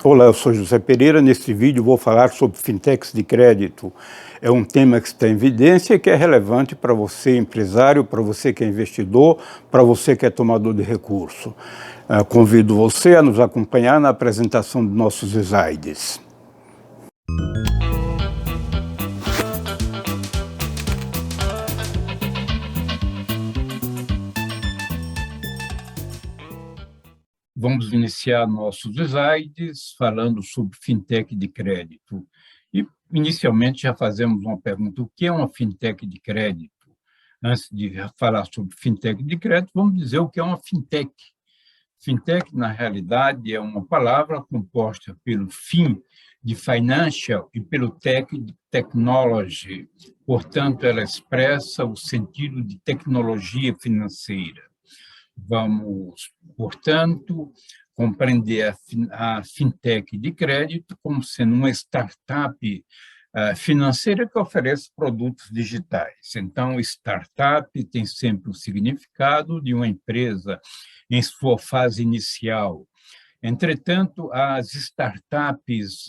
Olá, eu sou José Pereira. Neste vídeo vou falar sobre fintechs de crédito. É um tema que está em evidência e que é relevante para você, empresário, para você que é investidor, para você que é tomador de recurso. Convido você a nos acompanhar na apresentação de nossos slides. Vamos iniciar nossos slides falando sobre fintech de crédito. E, inicialmente, já fazemos uma pergunta: o que é uma fintech de crédito? Antes de falar sobre fintech de crédito, vamos dizer o que é uma fintech. Fintech, na realidade, é uma palavra composta pelo fin de financial e pelo tech de technology. Portanto, ela expressa o sentido de tecnologia financeira. Vamos, portanto, compreender a fintech de crédito como sendo uma startup financeira que oferece produtos digitais. Então, startup tem sempre o significado de uma empresa em sua fase inicial. Entretanto, as startups,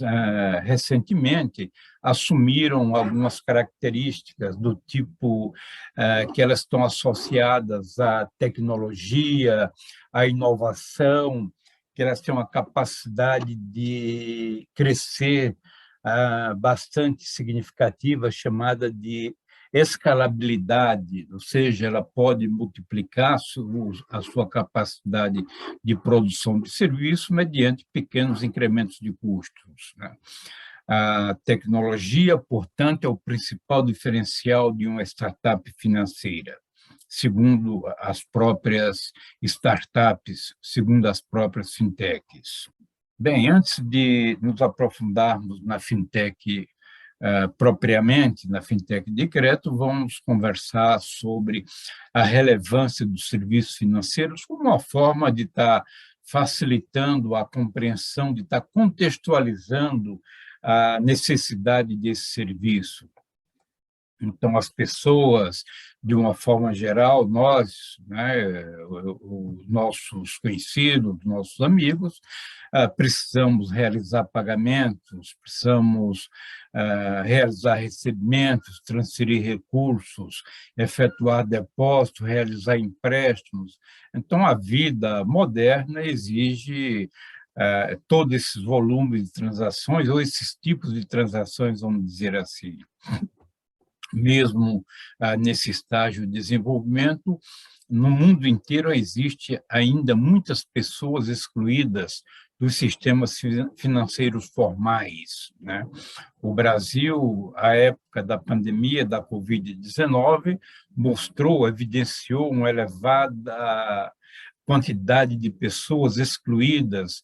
recentemente, assumiram algumas características do tipo que elas estão associadas à tecnologia, à inovação, que elas têm uma capacidade de crescer bastante significativa, chamada de escalabilidade, ou seja, ela pode multiplicar a sua capacidade de produção de serviço mediante pequenos incrementos de custos, né? A tecnologia, portanto, é o principal diferencial de uma startup financeira, segundo as próprias startups, segundo as próprias fintechs. Bem, antes de nos aprofundarmos na fintech propriamente, na fintech de crédito, vamos conversar sobre a relevância dos serviços financeiros como uma forma de estar facilitando a compreensão, de estar contextualizando a necessidade desse serviço. Então, as pessoas, de uma forma geral, nós, né, os nossos conhecidos, nossos amigos, precisamos realizar pagamentos, precisamos realizar recebimentos, transferir recursos, efetuar depósitos, realizar empréstimos. Então, a vida moderna exige todos esses volumes de transações, ou esses tipos de transações, vamos dizer assim. Mesmo nesse estágio de desenvolvimento, no mundo inteiro existe ainda muitas pessoas excluídas dos sistemas financeiros formais, né? O Brasil, à época da pandemia da Covid-19, mostrou, evidenciou uma elevada quantidade de pessoas excluídas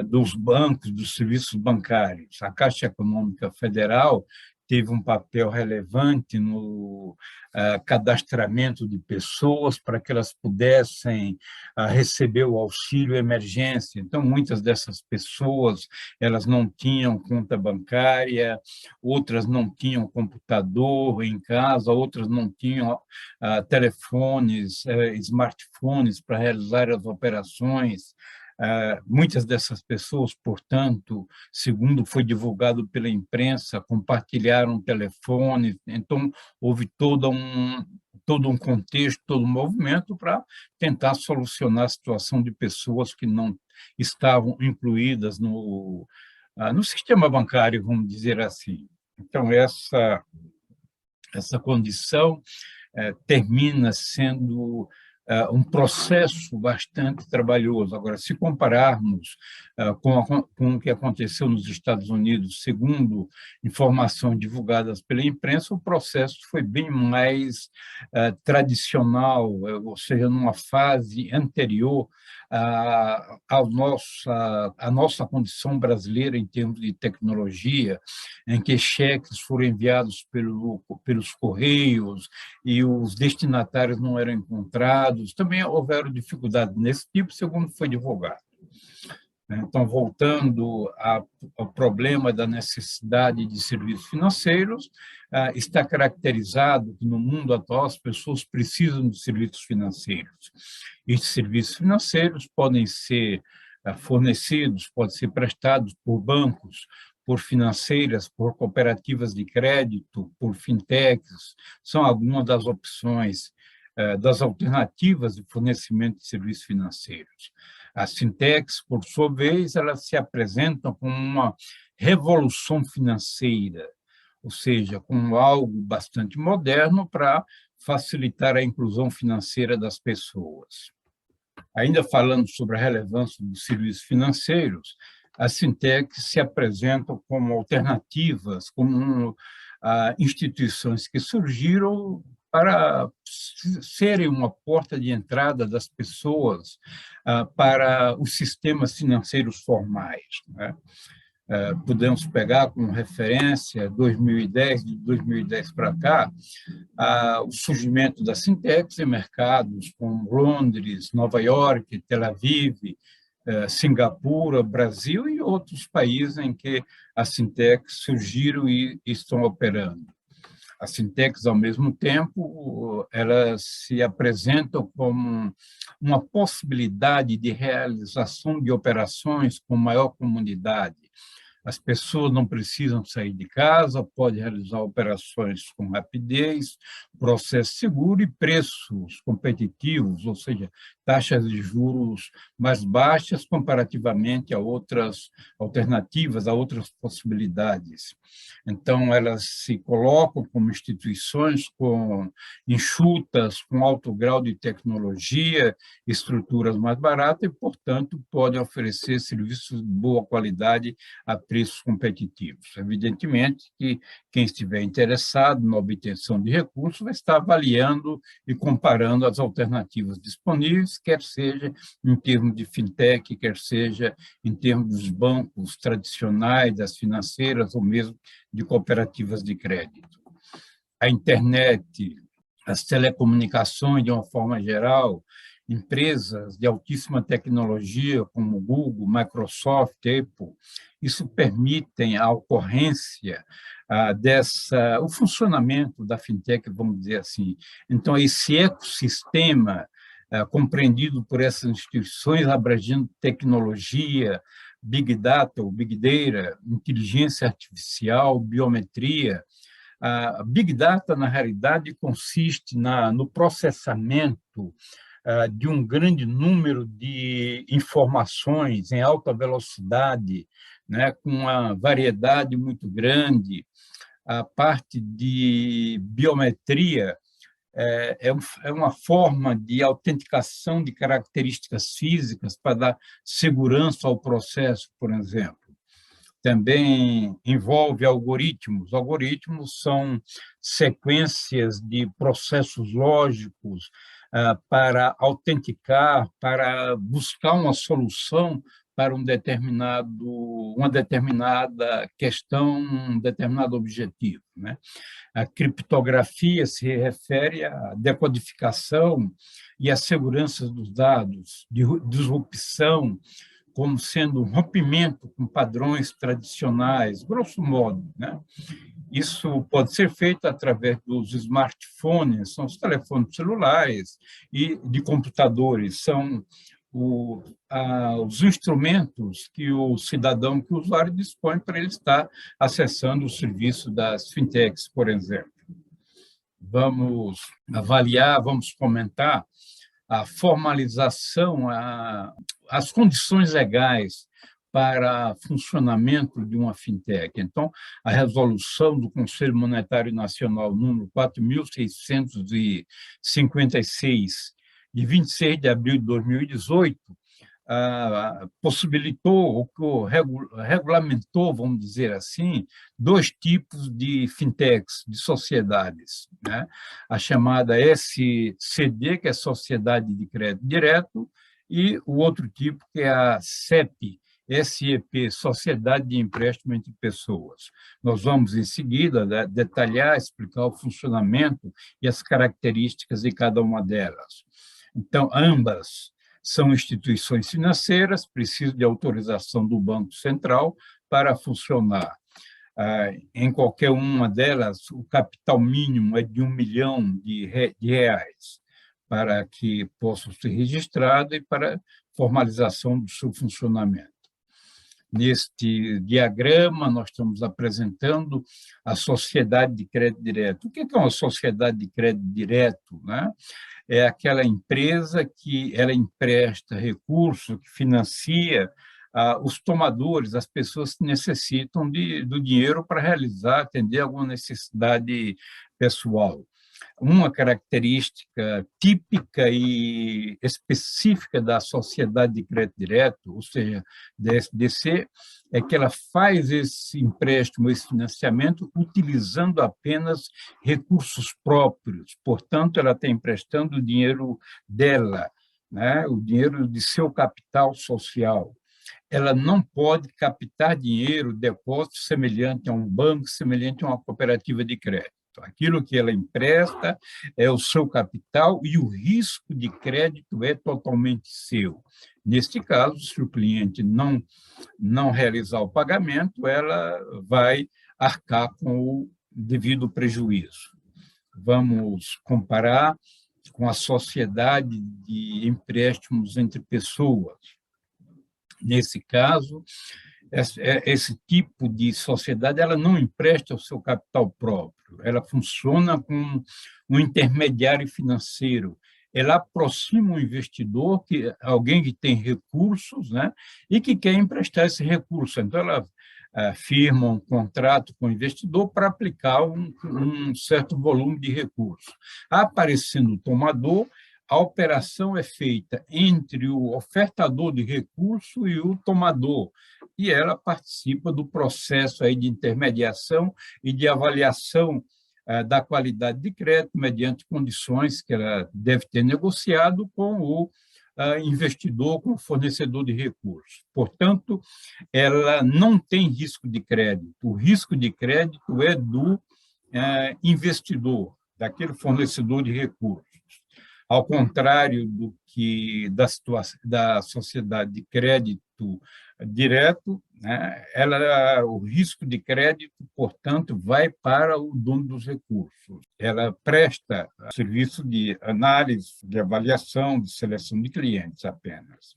dos bancos, dos serviços bancários. A Caixa Econômica Federal teve um papel relevante no cadastramento de pessoas para que elas pudessem receber o auxílio emergência. Então, muitas dessas pessoas, elas não tinham conta bancária, outras não tinham computador em casa, outras não tinham telefones, smartphones para realizar as operações. Muitas dessas pessoas, portanto, segundo foi divulgado pela imprensa, compartilharam telefones, então houve todo um contexto, todo um movimento para tentar solucionar a situação de pessoas que não estavam incluídas no sistema bancário, vamos dizer assim. Então, essa condição termina sendo um processo bastante trabalhoso. Agora, se compararmos com o que aconteceu nos Estados Unidos, segundo informações divulgadas pela imprensa, o processo foi bem mais tradicional, ou seja, numa fase anterior à nossa condição brasileira em termos de tecnologia, em que cheques foram enviados pelos correios e os destinatários não eram encontrados. Também houveram dificuldades nesse tipo, segundo foi divulgado. Então, voltando ao problema da necessidade de serviços financeiros, está caracterizado que no mundo atual as pessoas precisam de serviços financeiros. Esses serviços financeiros podem ser fornecidos, podem ser prestados por bancos, por financeiras, por cooperativas de crédito, por fintechs, são algumas das opções, das alternativas de fornecimento de serviços financeiros. As fintechs, por sua vez, elas se apresentam como uma revolução financeira, ou seja, como algo bastante moderno para facilitar a inclusão financeira das pessoas. Ainda falando sobre a relevância dos serviços financeiros, as fintechs se apresentam como alternativas, como instituições que surgiram para serem uma porta de entrada das pessoas para os sistemas financeiros formais, né? Podemos pegar como referência 2010, de 2010 para cá, o surgimento das fintechs em mercados como Londres, Nova York, Tel Aviv, Singapura, Brasil e outros países em que as fintechs surgiram e estão operando. As fintechs, ao mesmo tempo, elas se apresentam como uma possibilidade de realização de operações com maior comunidade. As pessoas não precisam sair de casa, podem realizar operações com rapidez, processo seguro e preços competitivos, ou seja, taxas de juros mais baixas comparativamente a outras alternativas, a outras possibilidades. Então, elas se colocam como instituições enxutas, com alto grau de tecnologia, estruturas mais baratas e, portanto, podem oferecer serviços de boa qualidade a preços competitivos. Evidentemente que quem estiver interessado na obtenção de recursos vai estar avaliando e comparando as alternativas disponíveis, quer seja em termos de fintech, quer seja em termos dos bancos tradicionais, das financeiras ou mesmo de cooperativas de crédito. A internet, as telecomunicações, de uma forma geral, empresas de altíssima tecnologia, como Google, Microsoft, Apple, isso permitem a ocorrência o funcionamento da fintech, vamos dizer assim. Então, esse ecossistema compreendido por essas instituições, abrangendo tecnologia, Big Data, ou Big Data, inteligência artificial, biometria. A Big Data, na realidade, consiste no processamento de um grande número de informações em alta velocidade, né, com uma variedade muito grande. A parte de biometria é uma forma de autenticação de características físicas para dar segurança ao processo, por exemplo. Também envolve algoritmos. Algoritmos são sequências de processos lógicos para autenticar, para buscar uma solução para uma determinada questão, um determinado objetivo, né? A criptografia se refere à decodificação e à segurança dos dados, disrupção, como sendo um rompimento com padrões tradicionais, grosso modo, né? Isso pode ser feito através dos smartphones, são os telefones celulares, e de computadores, são os instrumentos que o cidadão, que o usuário dispõe para ele estar acessando o serviço das fintechs, por exemplo. Vamos avaliar, vamos comentar a formalização, as condições legais para funcionamento de uma fintech. Então, a resolução do Conselho Monetário Nacional número 4.656, de 26 de abril de 2018, possibilitou, ou regulamentou, vamos dizer assim, dois tipos de fintechs, de sociedades, né? A chamada SCD, que é Sociedade de Crédito Direto, e o outro tipo, que é a SEP, Sociedade de Empréstimo entre Pessoas. Nós vamos, em seguida, detalhar, explicar o funcionamento e as características de cada uma delas. Então, ambas são instituições financeiras, precisam de autorização do Banco Central para funcionar. Em qualquer uma delas, o capital mínimo é de R$ 1 milhão para que possam ser registrados e para formalização do seu funcionamento. Neste diagrama, nós estamos apresentando a sociedade de crédito direto. O que é uma sociedade de crédito direto, né? É aquela empresa que ela empresta recursos, que financia os tomadores, as pessoas que necessitam do dinheiro para realizar, atender alguma necessidade pessoal. Uma característica típica e específica da sociedade de crédito direto, ou seja, da SDC, é que ela faz esse empréstimo, esse financiamento, utilizando apenas recursos próprios. Portanto, ela está emprestando o dinheiro dela, né? O dinheiro de seu capital social. Ela não pode captar dinheiro, depósito semelhante a um banco, semelhante a uma cooperativa de crédito. Aquilo que ela empresta é o seu capital e o risco de crédito é totalmente seu. Neste caso, se o cliente não realizar o pagamento, ela vai arcar com o devido prejuízo. Vamos comparar com a sociedade de empréstimos entre pessoas. Nesse caso, esse tipo de sociedade ela não empresta o seu capital próprio, ela funciona como um intermediário financeiro. Ela aproxima o investidor, alguém que tem recursos, né, e que quer emprestar esse recurso. Então, ela firma um contrato com o investidor para aplicar um certo volume de recursos. Aparecendo o tomador, a operação é feita entre o ofertador de recurso e o tomador, e ela participa do processo aí de intermediação e de avaliação da qualidade de crédito, mediante condições que ela deve ter negociado com o investidor, com o fornecedor de recursos. Portanto, ela não tem risco de crédito. O risco de crédito é do investidor, daquele fornecedor de recursos. Ao contrário do que da sociedade de crédito direto, né, o risco de crédito, portanto, vai para o dono dos recursos. Ela presta serviço de análise, de avaliação, de seleção de clientes apenas.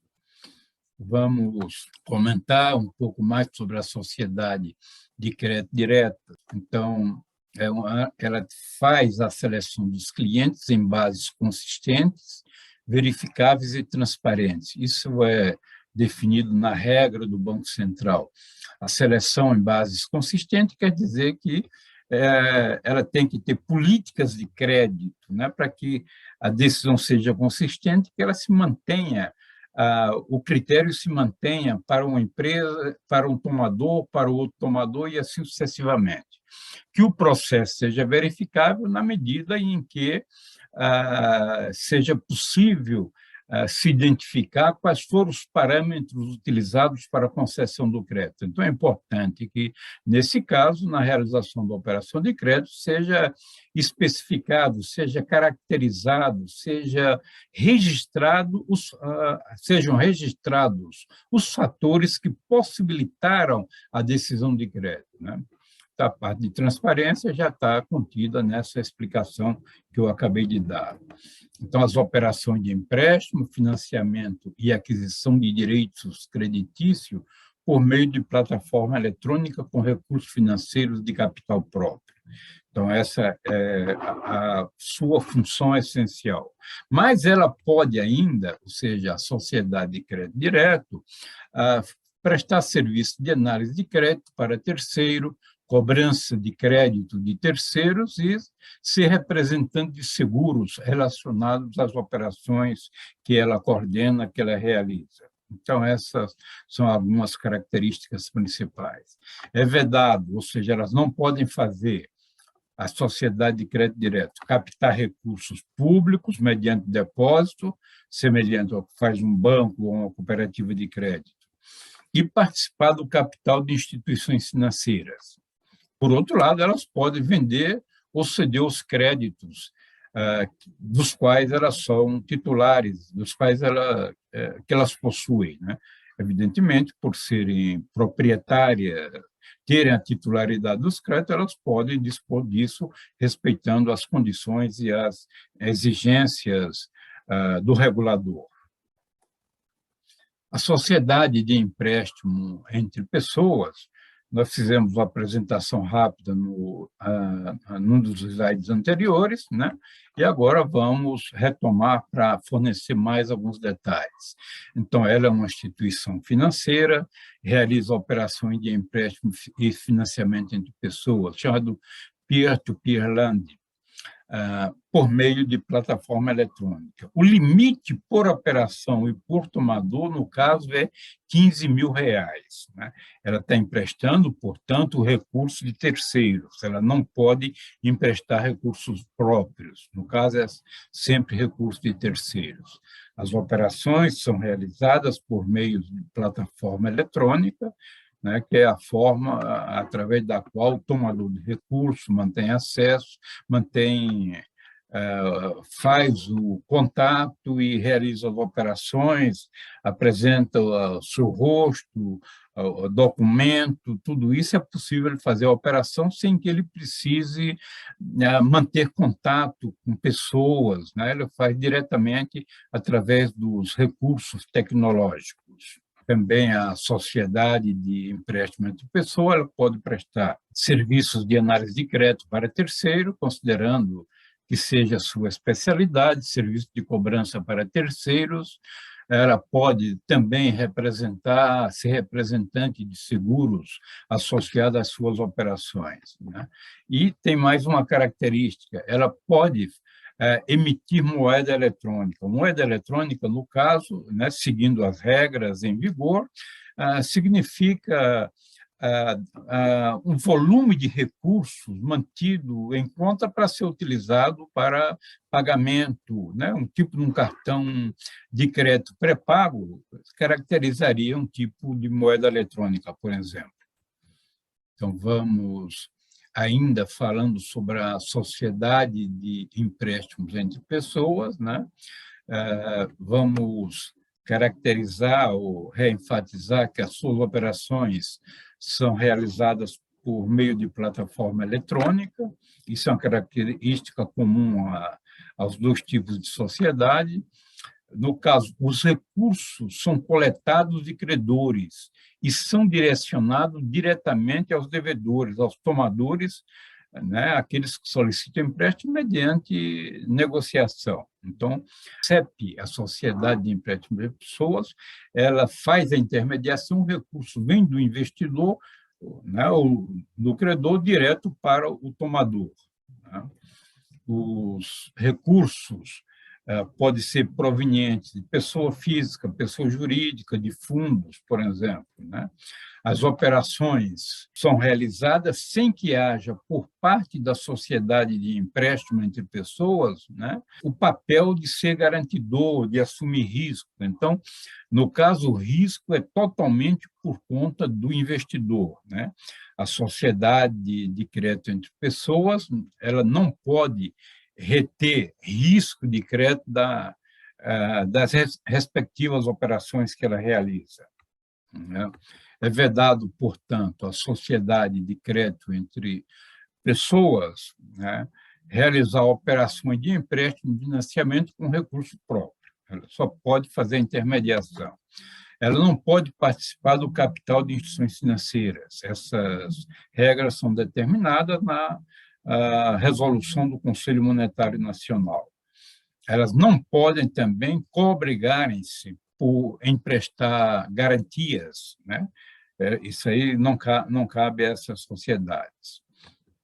Vamos comentar um pouco mais sobre a sociedade de crédito direto. Então, ela faz a seleção dos clientes em bases consistentes, verificáveis e transparentes. Isso é definido na regra do Banco Central. A seleção em bases consistentes quer dizer que ela tem que ter políticas de crédito, né, para que a decisão seja consistente, que ela se mantenha, o critério se mantenha para uma empresa, para um tomador, para o outro tomador e assim sucessivamente. Que o processo seja verificável na medida em que seja possível se identificar quais foram os parâmetros utilizados para a concessão do crédito. Então, é importante que, nesse caso, na realização da operação de crédito, seja especificado, seja caracterizado, sejam registrados os fatores que possibilitaram a decisão de crédito, né? A parte de transparência já está contida nessa explicação que eu acabei de dar. Então, as operações de empréstimo, financiamento e aquisição de direitos creditícios por meio de plataforma eletrônica com recursos financeiros de capital próprio. Então, essa é a sua função essencial. Mas ela pode ainda, ou seja, a sociedade de crédito direto, prestar serviço de análise de crédito para terceiro, cobrança de crédito de terceiros e ser representante de seguros relacionados às operações que ela coordena, que ela realiza. Então, essas são algumas características principais. É vedado, ou seja, elas não podem fazer, a sociedade de crédito direto, captar recursos públicos mediante depósito, semelhante ao que faz um banco ou uma cooperativa de crédito, e participar do capital de instituições financeiras. Por outro lado, elas podem vender ou ceder os créditos dos quais elas são titulares, dos quais que elas possuem, né? Evidentemente, por serem proprietárias, terem a titularidade dos créditos, elas podem dispor disso, respeitando as condições e as exigências do regulador. A sociedade de empréstimo entre pessoas, nós fizemos uma apresentação rápida num dos slides anteriores, né? E agora vamos retomar para fornecer mais alguns detalhes. Então, ela é uma instituição financeira, realiza operações de empréstimo e financiamento entre pessoas, chamado peer-to-peer lending, por meio de plataforma eletrônica. O limite por operação e por tomador, no caso, é R$ 15.000. Né? Ela está emprestando, portanto, recursos de terceiros. Ela não pode emprestar recursos próprios. No caso, é sempre recurso de terceiros. As operações são realizadas por meio de plataforma eletrônica, né, que é a forma através da qual o tomador de recursos mantém acesso, faz o contato e realiza as operações, apresenta o seu rosto, o documento, tudo isso é possível fazer a operação sem que ele precise manter contato com pessoas, né? Ele faz diretamente através dos recursos tecnológicos. Também a sociedade de empréstimo entre pessoas, ela pode prestar serviços de análise de crédito para terceiro, considerando que seja a sua especialidade, serviço de cobrança para terceiros. Ela pode também ser representante de seguros associado às suas operações, né? E tem mais uma característica, ela pode emitir moeda eletrônica. Moeda eletrônica, no caso, né, seguindo as regras em vigor, significa um volume de recursos mantido em conta para ser utilizado para pagamento, né? Um tipo de um cartão de crédito pré-pago caracterizaria um tipo de moeda eletrônica, por exemplo. Então, vamos ainda falando sobre a sociedade de empréstimos entre pessoas, né? Vamos caracterizar ou reenfatizar que as suas operações são realizadas por meio de plataforma eletrônica, isso é uma característica comum aos dois tipos de sociedade. No caso, os recursos são coletados de credores e são direcionados diretamente aos devedores, aos tomadores, né, aqueles que solicitam empréstimo mediante negociação. Então, a SEP, a Sociedade de Empréstimo de Pessoas, ela faz a intermediação, o recurso vem do investidor, né, ou do credor, direto para o tomador. Né? Os recursos pode ser proveniente de pessoa física, pessoa jurídica, de fundos, por exemplo, né? As operações são realizadas sem que haja, por parte da sociedade de empréstimo entre pessoas, né, o papel de ser garantidor, de assumir risco. Então, no caso, o risco é totalmente por conta do investidor, né? A sociedade de crédito entre pessoas, ela não pode reter risco de crédito das respectivas operações que ela realiza, né? É vedado, portanto, à sociedade de crédito entre pessoas, né, realizar operações de empréstimo e financiamento com recurso próprio. Ela só pode fazer intermediação. Ela não pode participar do capital de instituições financeiras. Essas regras são determinadas na resolução do Conselho Monetário Nacional. Elas não podem também coobrigarem-se por emprestar garantias, né? Isso aí não cabe a essas sociedades.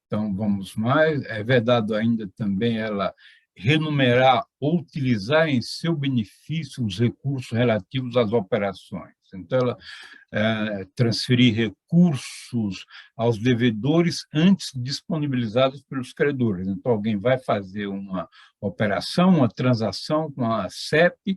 Então, vamos mais. É vedado ainda também ela renumerar ou utilizar em seu benefício os recursos relativos às operações. Então, ela transferir recursos aos devedores antes disponibilizados pelos credores. Então, alguém vai fazer uma operação, uma transação com a SEP,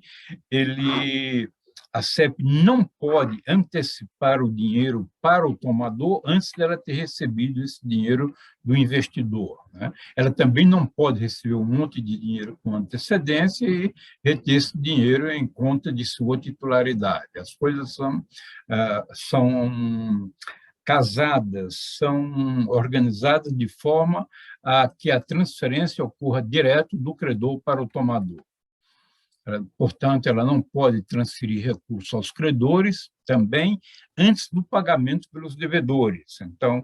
a SEP não pode antecipar o dinheiro para o tomador antes dela ter recebido esse dinheiro do investidor, né? Ela também não pode receber um monte de dinheiro com antecedência e reter esse dinheiro em conta de sua titularidade. As coisas são casadas, são organizadas de forma a que a transferência ocorra direto do credor para o tomador. Portanto, ela não pode transferir recursos aos credores também antes do pagamento pelos devedores. Então,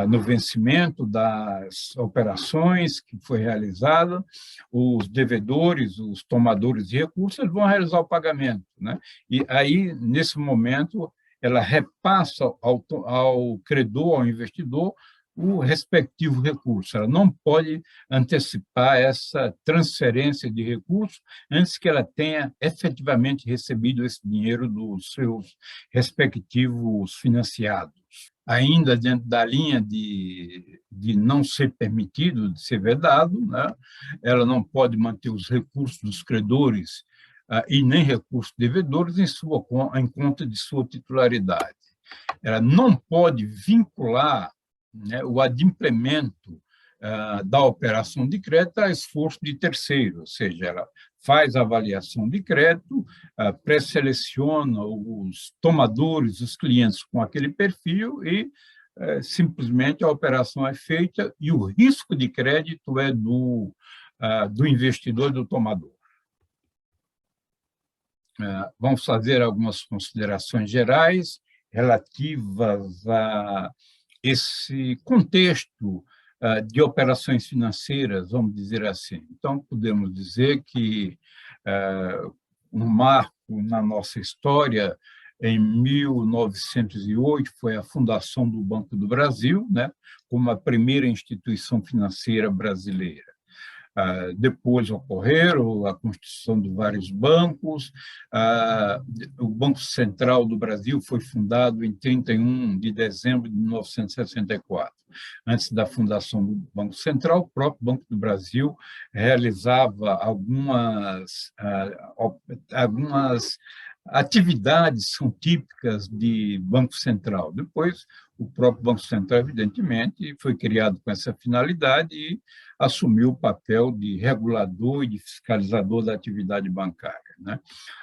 no vencimento das operações que foi realizada, os devedores, os tomadores de recursos, eles vão realizar o pagamento, né? E aí, nesse momento, ela repassa ao credor, ao investidor, o respectivo recurso. Ela não pode antecipar essa transferência de recursos antes que ela tenha efetivamente recebido esse dinheiro dos seus respectivos financiados. Ainda dentro da linha de não ser permitido, de ser vedado, né? Ela não pode manter os recursos dos credores e nem recursos devedores em conta de sua titularidade. Ela não pode vincular, né, o adimplemento da operação de crédito a esforço de terceiro, ou seja, ela faz a avaliação de crédito, pré-seleciona os tomadores, os clientes com aquele perfil e simplesmente a operação é feita e o risco de crédito é do investidor e do tomador. Vamos fazer algumas considerações gerais relativas a esse contexto de operações financeiras, vamos dizer assim. Então, podemos dizer que um marco na nossa história, em 1908, foi a fundação do Banco do Brasil, né, como a primeira instituição financeira brasileira. Depois ocorreram a constituição de vários bancos. O Banco Central do Brasil foi fundado em 31 de dezembro de 1964. Antes da fundação do Banco Central, o próprio Banco do Brasil realizava algumas atividades são típicas de Banco Central. Depois, o próprio Banco Central, evidentemente, foi criado com essa finalidade e assumiu o papel de regulador e de fiscalizador da atividade bancária, né?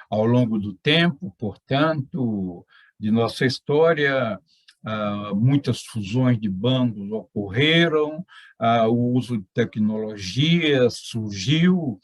Ao longo do tempo, portanto, de nossa história, muitas fusões de bancos ocorreram, o uso de tecnologia surgiu,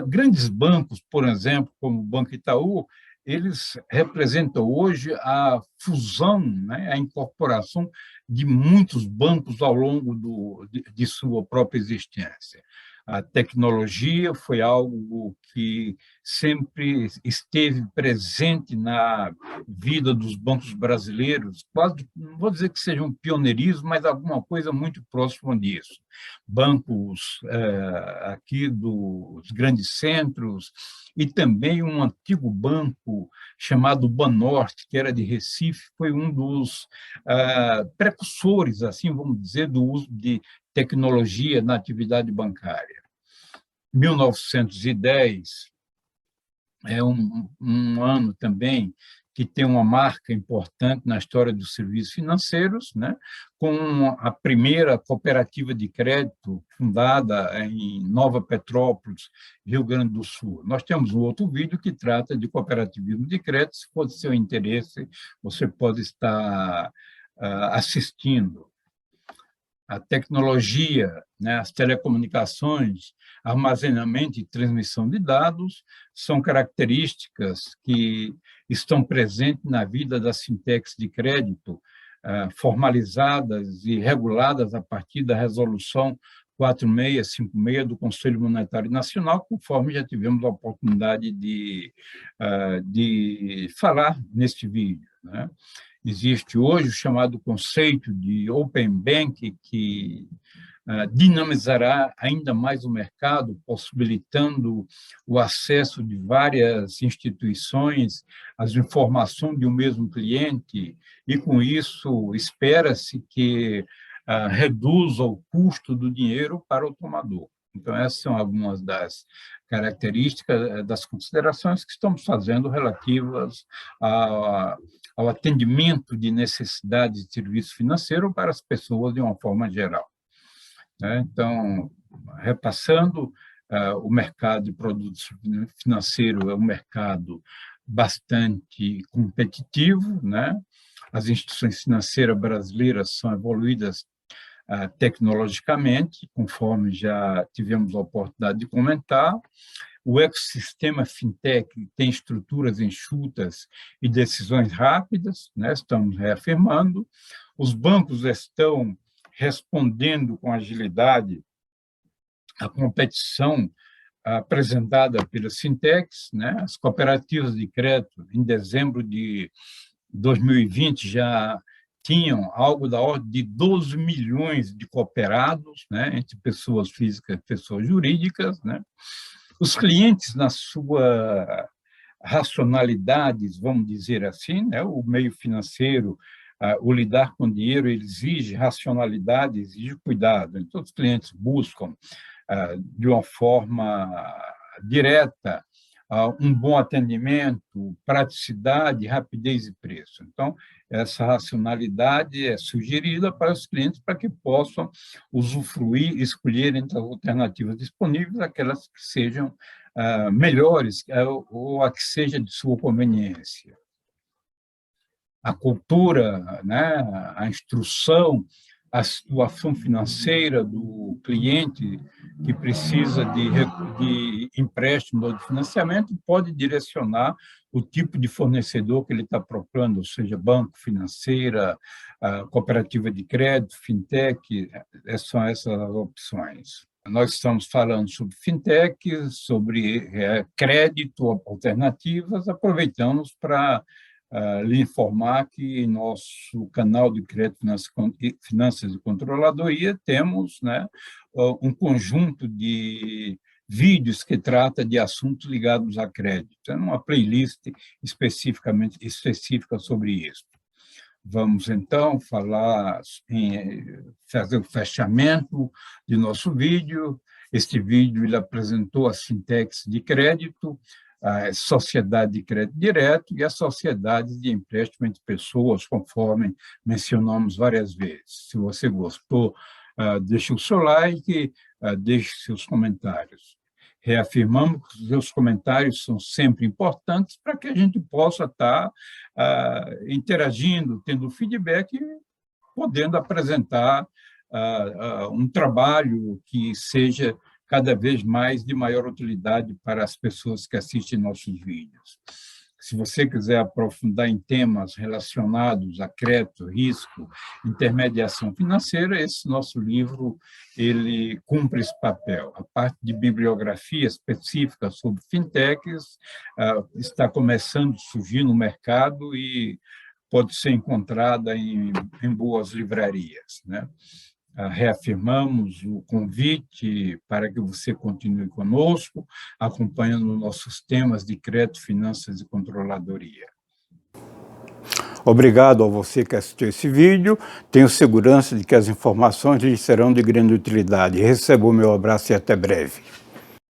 grandes bancos, por exemplo, como o Banco Itaú, eles representam hoje a fusão, né, a incorporação de muitos bancos ao longo de sua própria existência. A tecnologia foi algo que sempre esteve presente na vida dos bancos brasileiros, quase, não vou dizer que seja um pioneirismo, mas alguma coisa muito próxima disso. Bancos aqui dos grandes centros e também um antigo banco chamado Banorte, que era de Recife, foi um dos precursores, assim vamos dizer, do uso de tecnologia na atividade bancária. 1910 é um ano também que tem uma marca importante na história dos serviços financeiros, né? Com a primeira cooperativa de crédito fundada em Nova Petrópolis, Rio Grande do Sul. Nós temos um outro vídeo que trata de cooperativismo de crédito, se for de seu interesse, você pode estar assistindo. A tecnologia, né, as telecomunicações, armazenamento e transmissão de dados são características que estão presentes na vida das fintechs de crédito, formalizadas e reguladas a partir da resolução 4656 do Conselho Monetário Nacional, conforme já tivemos a oportunidade de falar neste vídeo, né? Existe hoje o chamado conceito de Open Bank, que dinamizará ainda mais o mercado, possibilitando o acesso de várias instituições às informações de um mesmo cliente, e, com isso, espera-se que reduza o custo do dinheiro para o tomador. Então, essas são algumas das características, das considerações que estamos fazendo relativas ao atendimento de necessidades de serviço financeiro para as pessoas de uma forma geral. Então, repassando, o mercado de produtos financeiros é um mercado bastante competitivo, né? As instituições financeiras brasileiras são evoluídas tecnologicamente, conforme já tivemos a oportunidade de comentar. o ecossistema fintech tem estruturas enxutas e decisões rápidas, né? Estamos reafirmando. Os bancos estão respondendo com agilidade à competição apresentada pelas fintechs, né? As cooperativas de crédito, em dezembro de 2020, já tinham algo da ordem de 12 milhões de cooperados, né? Entre pessoas físicas e pessoas jurídicas, né? Os clientes, na sua racionalidades, vamos dizer assim, né? O meio financeiro, o lidar com dinheiro, ele exige racionalidade, exige cuidado. Então, os clientes buscam, de uma forma direta, um bom atendimento, praticidade, rapidez e preço. Então, essa racionalidade é sugerida para os clientes para que possam usufruir, escolher entre as alternativas disponíveis aquelas que sejam melhores ou a que seja de sua conveniência. A cultura, né, a instrução, a situação financeira do cliente que precisa de empréstimo ou de financiamento pode direcionar o tipo de fornecedor que ele está procurando, ou seja, banco, financeira, cooperativa de crédito, fintech, são essas as opções. Nós estamos falando sobre fintech, sobre crédito, alternativas, aproveitamos para lhe informar que em nosso canal de crédito, finanças e controladoria, temos, né, um conjunto de vídeos que trata de assuntos ligados a crédito. É uma playlist específica sobre isso. Vamos, então, fazer o fechamento de nosso vídeo. Este vídeo ele apresentou as fintechs de crédito, a sociedade de crédito direto e a sociedade de empréstimo entre pessoas, conforme mencionamos várias vezes. Se você gostou, deixe o seu like, deixe seus comentários. Reafirmamos que os seus comentários são sempre importantes para que a gente possa estar interagindo, tendo feedback e podendo apresentar um trabalho que seja cada vez mais de maior utilidade para as pessoas que assistem nossos vídeos. Se você quiser aprofundar em temas relacionados a crédito, risco, intermediação financeira, esse nosso livro ele cumpre esse papel. A parte de bibliografia específica sobre fintechs está começando a surgir no mercado e pode ser encontrada em boas livrarias, né? Reafirmamos o convite para que você continue conosco, acompanhando nossos temas de crédito, finanças e controladoria. Obrigado a você que assistiu esse vídeo. Tenho segurança de que as informações lhe serão de grande utilidade. Receba o meu abraço e até breve.